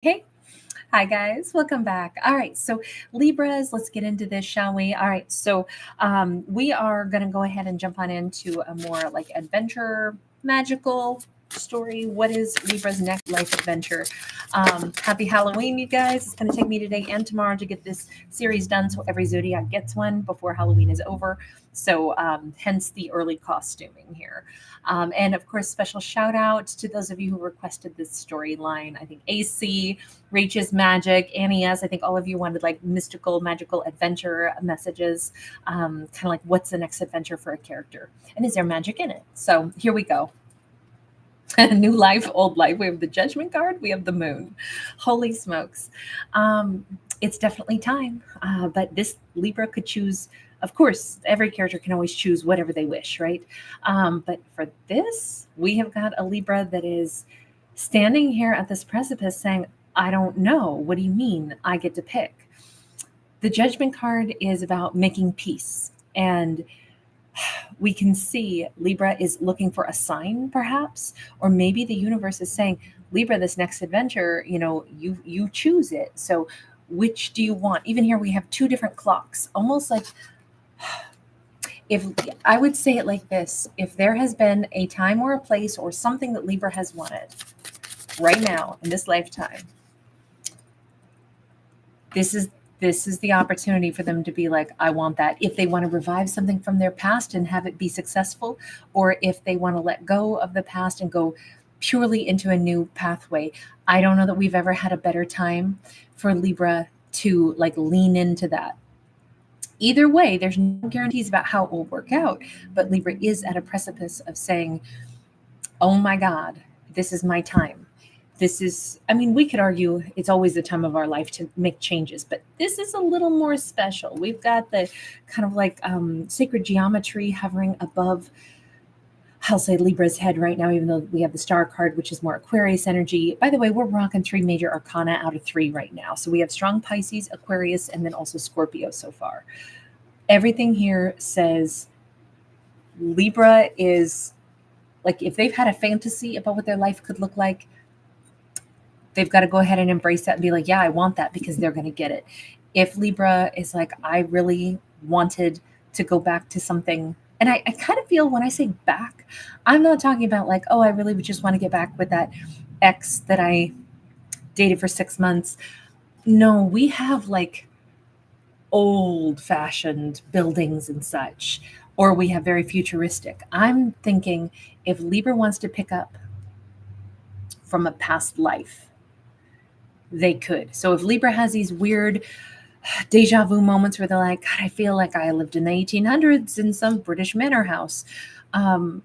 Hey, hi guys, welcome back. All right, so Libras, let's get into this, shall we? All right, so we are going to go ahead and jump on into a more like adventure, magical story. What is Libra's next life adventure? Happy Halloween, you guys. It's going to take me today and tomorrow to get this series done, so every zodiac gets one before Halloween is over. So, hence the early costuming here. And of course, special shout out to those of you who requested this storyline. I think AC, Rachel's Magic, Annie S. I think all of you wanted like mystical, magical adventure messages, kind of like what's the next adventure for a character? And is there magic in it? So here we go. New life, old life. We have the Judgment card. We have the Moon. Holy smokes. It's definitely time. But this Libra could choose, of course, every character can always choose whatever they wish, right? But for this, we have got a Libra that is standing here at this precipice saying, I don't know. What do you mean I get to pick? The Judgment card is about making peace. And we can see Libra is looking for a sign, perhaps, or maybe the universe is saying, Libra, this next adventure, you choose it. So which do you want? Even here we have two different clocks, almost like, if I would say it like this, if there has been a time or a place or something that Libra has wanted right now in this lifetime, this is the opportunity for them to be like, I want that. If they want to revive something from their past and have it be successful, or if they want to let go of the past and go purely into a new pathway. I don't know that we've ever had a better time for Libra to like lean into that. Either way, there's no guarantees about how it will work out, but Libra is at a precipice of saying, oh my God, this is my time. This is, I mean, we could argue it's always the time of our life to make changes, but this is a little more special. We've got the kind of like sacred geometry hovering above, I'll say Libra's head right now, even though we have the star card, which is more Aquarius energy. By the way, we're rocking 3 major arcana out of 3 right now. So we have strong Pisces, Aquarius, and then also Scorpio so far. Everything here says Libra is like, if they've had a fantasy about what their life could look like, they've got to go ahead and embrace that and be like, yeah, I want that, because they're going to get it. If Libra is like, I really wanted to go back to something, and I kind of feel when I say back, I'm not talking about like, oh, I really would just want to get back with that ex that I dated for 6 months. No, we have like old fashioned buildings and such, or we have very futuristic. I'm thinking if Libra wants to pick up from a past life, they could. So if Libra has these weird deja vu moments where they're like, God, I feel like I lived in the 1800s in some British manor house. And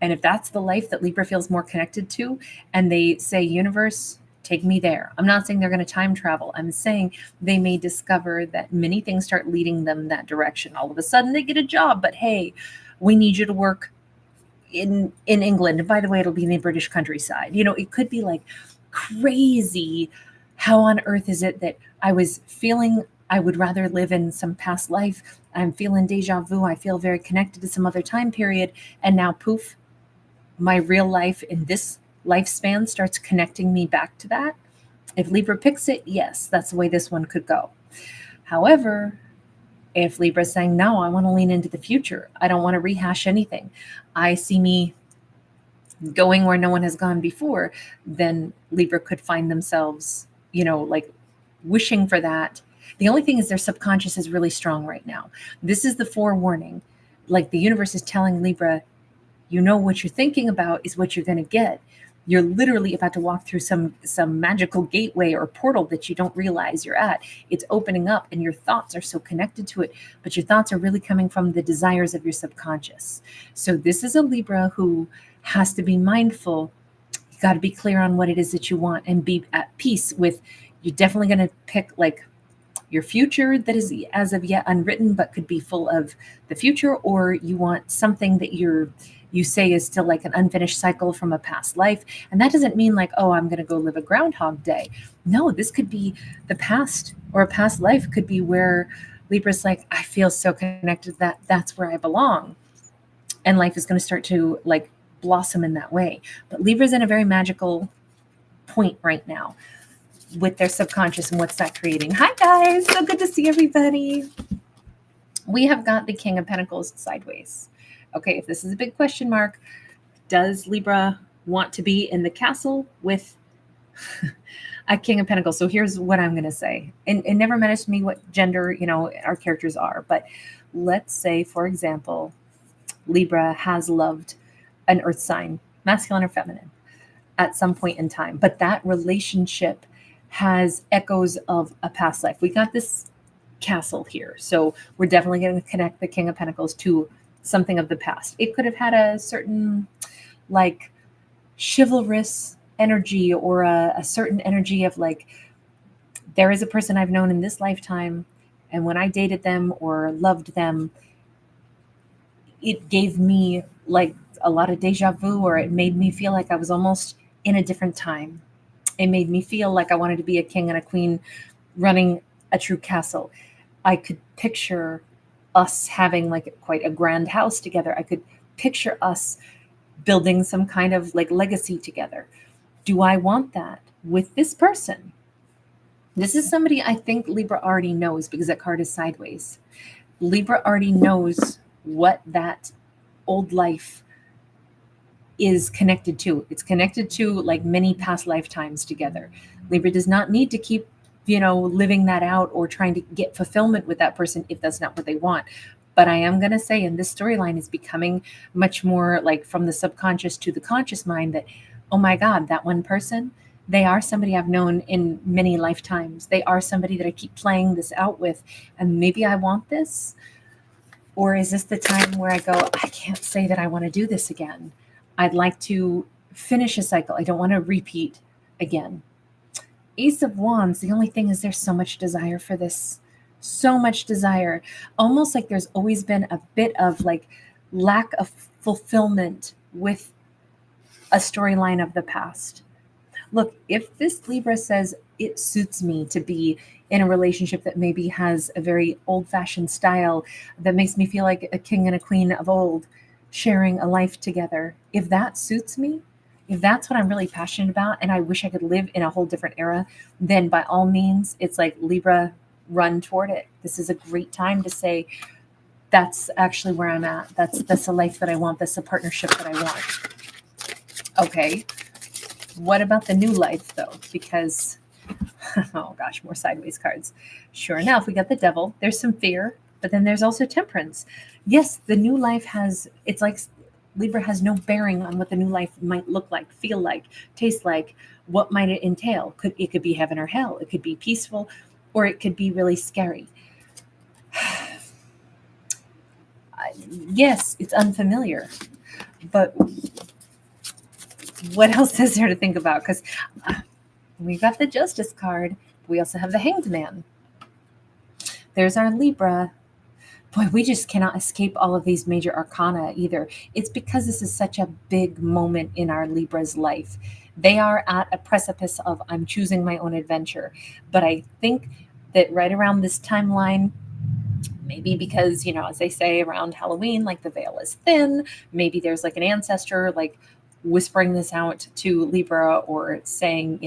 if that's the life that Libra feels more connected to, and they say, universe, take me there. I'm not saying they're going to time travel. I'm saying they may discover that many things start leading them that direction. All of a sudden they get a job, but hey, we need you to work in England. And by the way, it'll be in the British countryside. It could be like crazy. How on earth is it that I was feeling I would rather live in some past life? I'm feeling deja vu. I feel very connected to some other time period. And now poof, my real life in this lifespan starts connecting me back to that. If Libra picks it, yes, that's the way this one could go. However, if Libra's saying, no, I want to lean into the future, I don't want to rehash anything, I see me going where no one has gone before, then Libra could find themselves, like wishing for that. The only thing is their subconscious is really strong right now. This is the forewarning. Like the universe is telling Libra, what you're thinking about is what you're going to get. You're literally about to walk through some magical gateway or portal that you don't realize you're at. It's opening up and your thoughts are so connected to it, but your thoughts are really coming from the desires of your subconscious. So this is a Libra who has to be mindful. You got to be clear on what it is that you want and be at peace with. You're definitely going to pick like your future that is as of yet unwritten, but could be full of the future, or you want something that you say is still like an unfinished cycle from a past life. And that doesn't mean like, oh, I'm going to go live a Groundhog Day. No, this could be the past, or a past life could be where Libra's like, I feel so connected that that's where I belong. And life is going to start to like blossom in that way. But Libra's in a very magical point right now with their subconscious and what's that creating. Hi guys, so good to see everybody. We have got the King of Pentacles sideways. Okay, if this is a big question mark, does Libra want to be in the castle with a King of Pentacles? So here's what I'm going to say. And it never matters to me what gender, our characters are. But let's say, for example, Libra has loved an earth sign, masculine or feminine, at some point in time. But that relationship has echoes of a past life. We got this castle here. So we're definitely going to connect the King of Pentacles to something of the past. It could have had a certain like chivalrous energy, or a certain energy of like, there is a person I've known in this lifetime, and when I dated them or loved them, it gave me like a lot of deja vu, or it made me feel like I was almost in a different time. It made me feel like I wanted to be a king and a queen running a true castle. I could picture us having like quite a grand house together. I could picture us building some kind of like legacy together. Do I want that with this person? This is somebody I think Libra already knows, because that card is sideways. Libra already knows what that old life is connected to. It's connected to like many past lifetimes together. Libra does not need to keep, living that out or trying to get fulfillment with that person if that's not what they want. But I am going to say, in this storyline is becoming much more like from the subconscious to the conscious mind that, oh my God, that one person, they are somebody I've known in many lifetimes. They are somebody that I keep playing this out with. And maybe I want this. Or is this the time where I go, I can't say that I want to do this again. I'd like to finish a cycle. I don't want to repeat again. Ace of Wands, the only thing is there's so much desire for this. So much desire. Almost like there's always been a bit of like lack of fulfillment with a storyline of the past. Look, if this Libra says it suits me to be in a relationship that maybe has a very old-fashioned style that makes me feel like a king and a queen of old sharing a life together, if that suits me, if that's what I'm really passionate about and I wish I could live in a whole different era, then by all means, it's like Libra, run toward it. This is a great time to say, that's actually where I'm at. That's a life that I want. That's a partnership that I want. Okay. What about the new life though? Because, oh gosh, more sideways cards. Sure enough, we got the Devil. There's some fear, but then there's also Temperance. Yes, the new life it's like Libra has no bearing on what the new life might look like, feel like, taste like. What might it entail? It could be heaven or hell. It could be peaceful, or it could be really scary. Yes, it's unfamiliar, but what else is there to think about? Because we got the Justice card. We also have the Hanged Man. There's our Libra. Boy, we just cannot escape all of these major arcana either. It's because this is such a big moment in our Libra's life. They are at a precipice of, I'm choosing my own adventure. But I think that right around this timeline, maybe because, as they say around Halloween, like the veil is thin, maybe there's like an ancestor like whispering this out to Libra, or saying,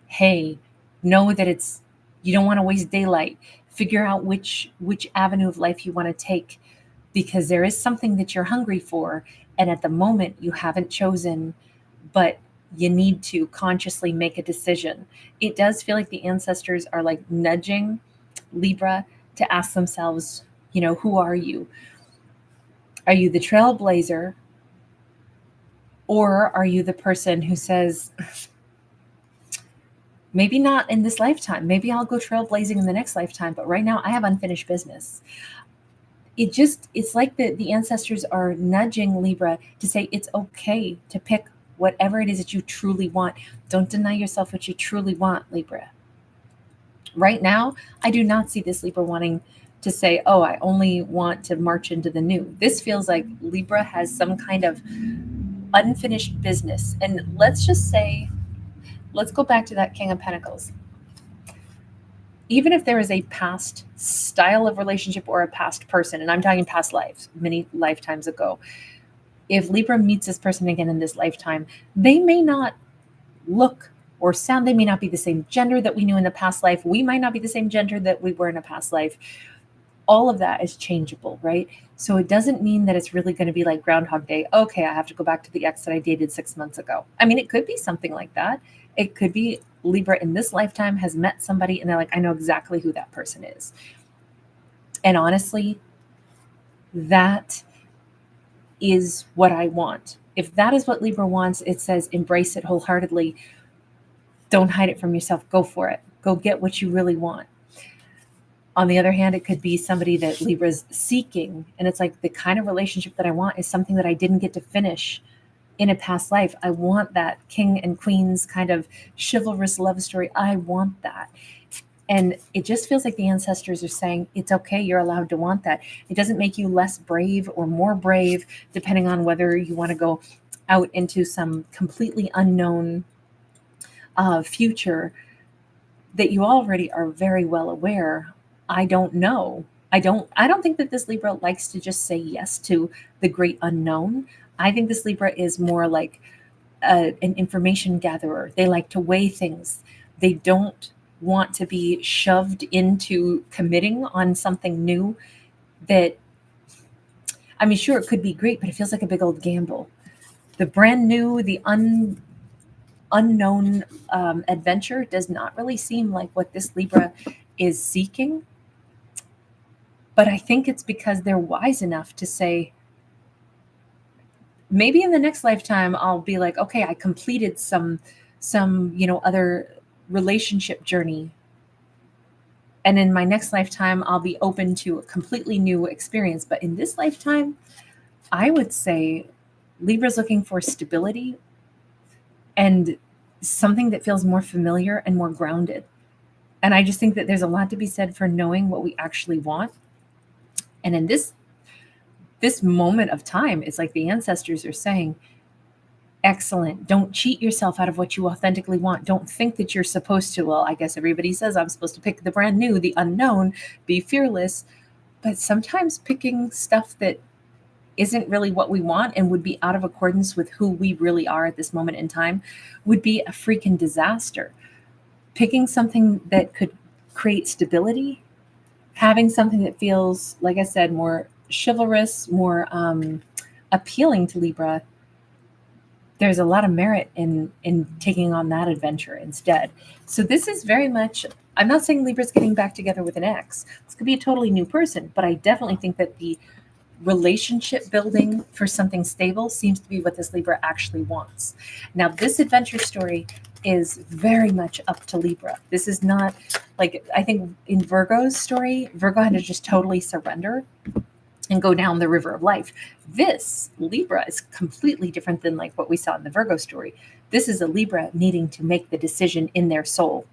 hey, know that you don't want to waste daylight. Figure out which avenue of life you want to take, because there is something that you're hungry for. And at the moment you haven't chosen, but you need to consciously make a decision. It does feel like the ancestors are like nudging Libra to ask themselves, who are you? Are you the trailblazer? Or are you the person who says, maybe not in this lifetime, maybe I'll go trailblazing in the next lifetime, but right now I have unfinished business. It's like the ancestors are nudging Libra to say it's okay to pick whatever it is that you truly want. Don't deny yourself what you truly want, Libra. Right now, I do not see this Libra wanting to say, oh, I only want to march into the new. This feels like Libra has some kind of unfinished business. And let's just say, let's go back to that King of Pentacles. Even if there is a past style of relationship or a past person, and I'm talking past lives, many lifetimes ago, if Libra meets this person again in this lifetime, they may not look or sound. They may not be the same gender that we knew in the past life. We might not be the same gender that we were in a past life. All of that is changeable, right? So it doesn't mean that it's really going to be like Groundhog Day. Okay, I have to go back to the ex that I dated 6 months ago. I mean, it could be something like that. It could be Libra in this lifetime has met somebody and they're like, I know exactly who that person is. And honestly, that is what I want. If that is what Libra wants, it says embrace it wholeheartedly. Don't hide it from yourself. Go for it. Go get what you really want. On the other hand, it could be somebody that Libra's seeking. And it's like the kind of relationship that I want is something that I didn't get to finish in a past life. I want that king and queens kind of chivalrous love story. I want that. And it just feels like the ancestors are saying, it's okay, you're allowed to want that. It doesn't make you less brave or more brave, depending on whether you want to go out into some completely unknown future that you already are very well aware. I don't know. I don't think that this Libra likes to just say yes to the great unknown. I think this Libra is more like an information gatherer. They like to weigh things. They don't want to be shoved into committing on something new that, I mean, sure, it could be great, but it feels like a big old gamble. The brand new, the unknown adventure does not really seem like what this Libra is seeking. But I think it's because they're wise enough to say, maybe in the next lifetime, I'll be like, okay, I completed some, other relationship journey. And in my next lifetime, I'll be open to a completely new experience. But in this lifetime, I would say Libra's looking for stability and something that feels more familiar and more grounded. And I just think that there's a lot to be said for knowing what we actually want. And in this moment of time, it's like the ancestors are saying, excellent. Don't cheat yourself out of what you authentically want. Don't think that you're supposed to. Well, I guess everybody says I'm supposed to pick the brand new, the unknown, be fearless. But sometimes picking stuff that isn't really what we want and would be out of accordance with who we really are at this moment in time would be a freaking disaster. Picking something that could create stability, having something that feels, like I said, more chivalrous, more appealing to Libra, there's a lot of merit in taking on that adventure instead. So this is very much, I'm not saying Libra's getting back together with an ex. This could be a totally new person, but I definitely think that the relationship building for something stable seems to be what this Libra actually wants. Now, this adventure story is very much up to Libra. This is not like, I think in Virgo's story, Virgo had to just totally surrender and go down the river of life. This Libra is completely different than like what we saw in the Virgo story. This is a Libra needing to make the decision in their soul.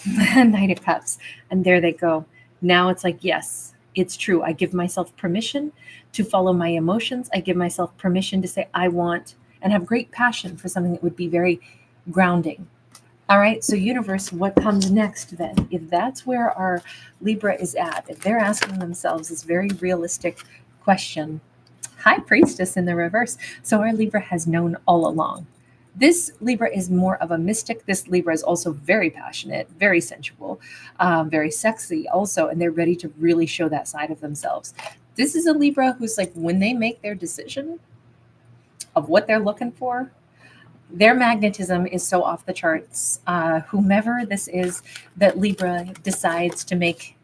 Knight of Cups. And there they go. Now it's like, yes, it's true. I give myself permission to follow my emotions. I give myself permission to say, I want, and have great passion for something that would be very grounding. All right, so universe, what comes next then? If that's where our Libra is at, if they're asking themselves this very realistic question, High Priestess in the reverse. So our Libra has known all along. This Libra is more of a mystic. This Libra is also very passionate, very sensual, very sexy also, and they're ready to really show that side of themselves. This is a Libra who's like, when they make their decision of what they're looking for, their magnetism is so off the charts. Whomever this is that Libra decides to make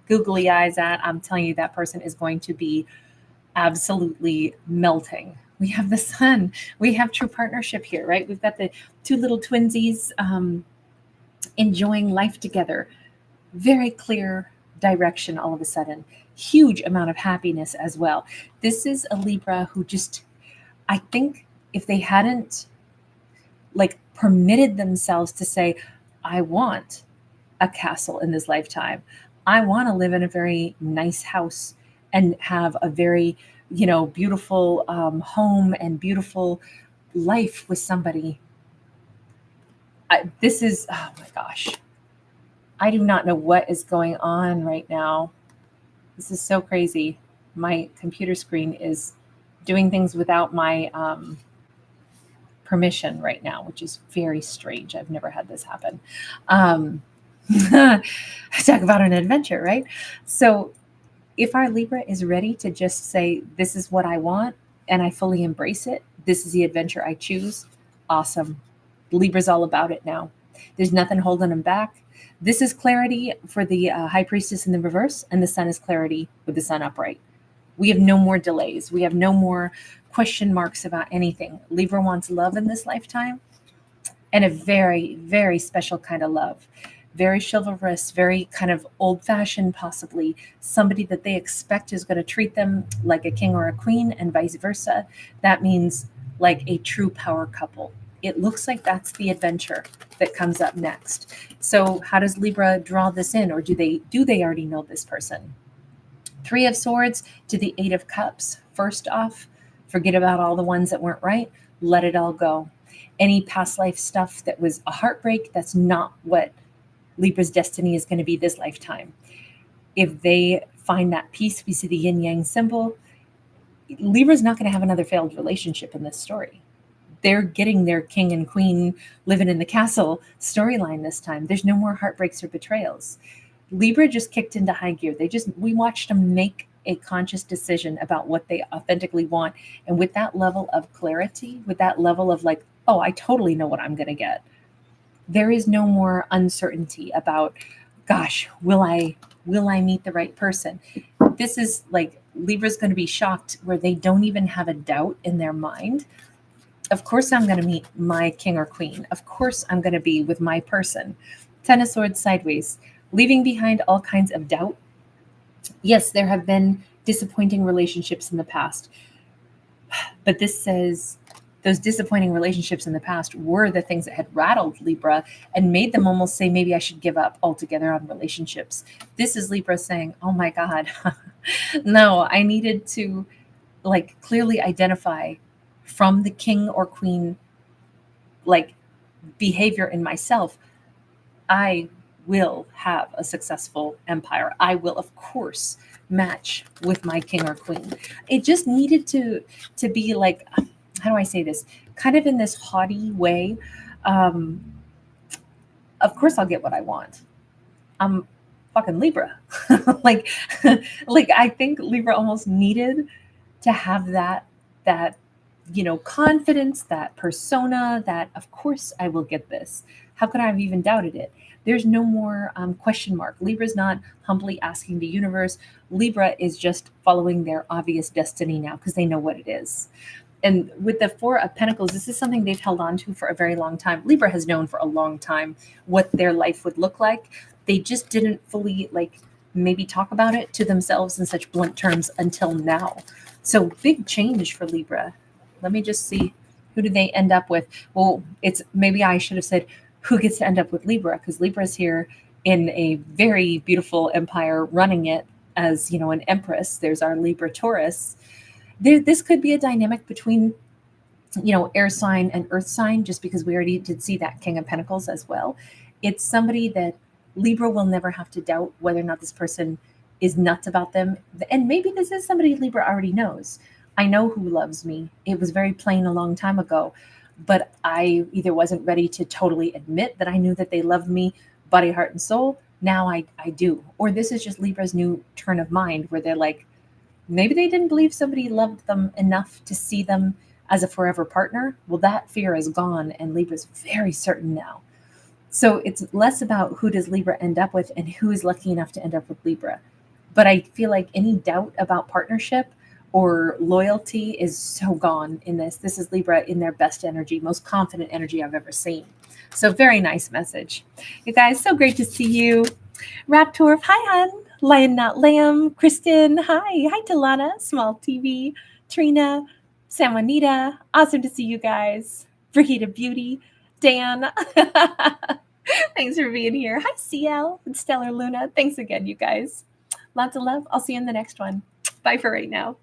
googly eyes at, I'm telling you, that person is going to be absolutely melting. We have the sun. We have true partnership here, right? We've got the two little twinsies enjoying life together. Very clear direction all of a sudden. Huge amount of happiness as well. This is a Libra who just, I think if they hadn't like permitted themselves to say, I want a castle in this lifetime. I want to live in a very nice house and have a very, beautiful home and beautiful life with somebody. This is, oh my gosh. I do not know what is going on right now. This is so crazy. My computer screen is doing things without my permission right now, which is very strange. I've never had this happen. Talk about an adventure, right? So if our Libra is ready to just say, this is what I want, and I fully embrace it, this is the adventure I choose, awesome. Libra's all about it now. There's nothing holding them back. This is clarity for the High Priestess in the reverse, and the Sun is clarity with the Sun upright. We have no more delays. We have no more question marks about anything. Libra wants love in this lifetime, and a very, very special kind of love. Very chivalrous, very kind of old fashioned, possibly somebody that they expect is going to treat them like a king or a queen, and vice versa. That means like a true power couple. It looks like that's the adventure that comes up next. So how does Libra draw this in, or do they already know this person? Three of Swords to the Eight of Cups. First off, forget about all the ones that weren't right. Let it all go. Any past life stuff that was a heartbreak, that's not what Libra's destiny is going to be this lifetime. If they find that peace, we see the yin yang symbol. Libra's not going to have another failed relationship in this story. They're getting their king and queen living in the castle storyline this time. There's no more heartbreaks or betrayals. Libra just kicked into high gear. We watched them make a conscious decision about what they authentically want. And with that level of clarity, with that level of like, oh, I totally know what I'm going to get. There is no more uncertainty about, gosh, will I meet the right person? This is like Libra's going to be shocked where they don't even have a doubt in their mind. Of course I'm going to meet my king or queen. Of course I'm going to be with my person. Ten of Swords sideways, leaving behind all kinds of doubt. Yes, there have been disappointing relationships in the past, but this says those disappointing relationships in the past were the things that had rattled Libra and made them almost say, maybe I should give up altogether on relationships. This is Libra saying, oh my God, no, I needed to like clearly identify from the king or queen, like behavior in myself. I will have a successful empire. I will, of course, match with my king or queen. It just needed to be like, how do I say this? Kind of in this haughty way. Of course I'll get what I want. I'm fucking Libra. like I think Libra almost needed to have that confidence, that persona, that of course I will get this. How could I have even doubted it? There's no more question mark. Libra's not humbly asking the universe. Libra is just following their obvious destiny now because they know what it is. And with the Four of Pentacles, this is something they've held on to for a very long time. Libra has known for a long time what their life would look like. They just didn't fully maybe talk about it to themselves in such blunt terms until now. So big change for Libra. Let me just see, who do they end up with? Well, maybe I should have said who gets to end up with Libra, because Libra's here in a very beautiful empire running it as, an empress. There's our Libra Taurus. This could be a dynamic between, air sign and earth sign, just because we already did see that King of Pentacles as well. It's somebody that Libra will never have to doubt whether or not this person is nuts about them. And maybe this is somebody Libra already knows. I know who loves me. It was very plain a long time ago, but I either wasn't ready to totally admit that I knew that they loved me, body, heart, and soul. Now I do. Or this is just Libra's new turn of mind where they're like, maybe they didn't believe somebody loved them enough to see them as a forever partner. Well, that fear is gone, and Libra's very certain now. So it's less about who does Libra end up with and who is lucky enough to end up with Libra. But I feel like any doubt about partnership or loyalty is so gone in this. This is Libra in their best energy, most confident energy I've ever seen. So very nice message. You guys, so great to see you. Raptor, hi, hon. Lion Not Lamb, Kristen, hi. Hi, Talana, Small TV, Trina, San Juanita. Awesome to see you guys. Brigida Beauty, Dan. Thanks for being here. Hi, CL and Stellar Luna. Thanks again, you guys. Lots of love. I'll see you in the next one. Bye for right now.